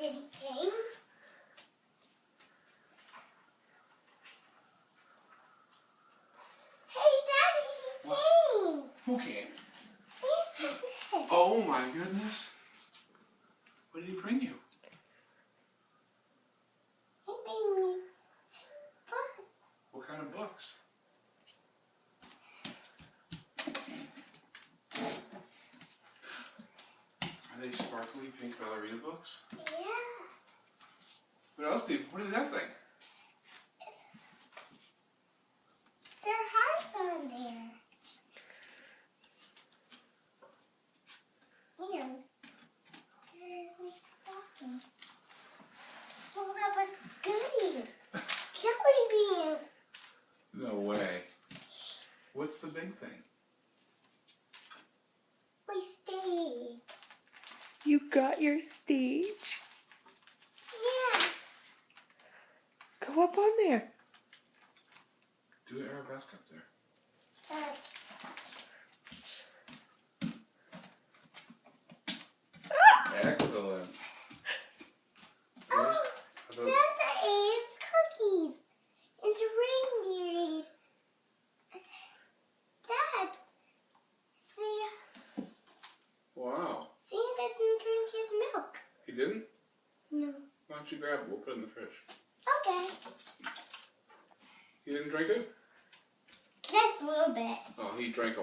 Did he came? Hey, Daddy, he came. Who came? Santa did. Oh my goodness. What did he bring you? He made me 2 books. What kind of books? Are they sparkly pink ballerina books? Yeah. What else what is that thing? There are hearts on there. And there's my stocking. Sold up with goodies. Jelly beans. No way. What's the big thing? My stage. You got your stage? Yeah. Go up on there. Do an arabesque up there. Excellent. Oh, Are those- Santa eats cookies and reindeer eat. Dad, see, Wow. Santa didn't drink his milk. He didn't? No. Why don't you grab it? We'll put it in the fridge. Okay. He didn't drink it? Just a little bit. Oh, he drank a